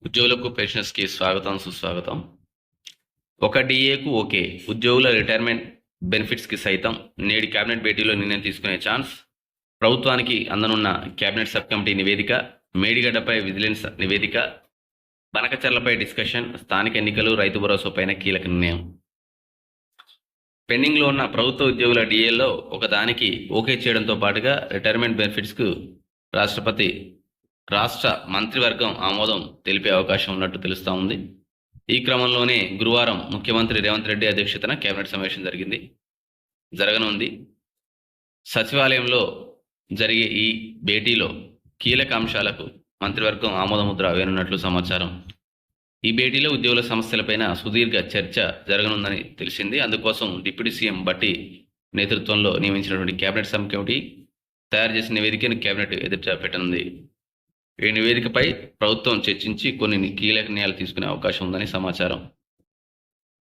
ఉద్యోగులకు పెన్షనర్స్కి స్వాగతం సుస్వాగతం. ఒక డిఏకు ఓకే, ఉద్యోగుల రిటైర్మెంట్ బెనిఫిట్స్కి సైతం నేడు కేబినెట్ భేటీలో నిర్ణయం తీసుకునే ఛాన్స్. ప్రభుత్వానికి అందనున్న కేబినెట్ సబ్ కమిటీ నివేదిక, మేడిగడ్డపై విజిలెన్స్ నివేదిక, బనకచర్లపై డిస్కషన్, స్థానిక ఎన్నికలు, రైతు భరోసాపైన కీలక నిర్ణయం. పెండింగ్లో ఉన్న ప్రభుత్వ ఉద్యోగుల డిఏల్లో ఒకదానికి ఓకే చేయడంతో పాటుగా రిటైర్మెంట్ బెనిఫిట్స్కు రాష్ట్ర మంత్రివర్గం ఆమోదం తెలిపే అవకాశం ఉన్నట్టు తెలుస్తూ ఉంది. ఈ క్రమంలోనే గురువారం ముఖ్యమంత్రి రేవంత్ రెడ్డి అధ్యక్షతన కేబినెట్ సమావేశం జరగనుంది. సచివాలయంలో జరిగే ఈ భేటీలో కీలక అంశాలకు మంత్రివర్గం ఆమోదముద్ర వేనున్నట్లు సమాచారం. ఈ భేటీలో ఉద్యోగుల సమస్యలపైన సుదీర్ఘ చర్చ జరగనుందని తెలిసింది. అందుకోసం డిప్యూటీ సీఎం భట్టి నేతృత్వంలో నియమించినటువంటి కేబినెట్ సబ్ కమిటీ తయారు చేసిన నివేదికను కేబినెట్ ఎదుట పెట్టనుంది. ఈ నివేదికపై ప్రభుత్వం చర్చించి కొన్ని కీలక నిర్ణయాలు తీసుకునే అవకాశం ఉందని సమాచారం.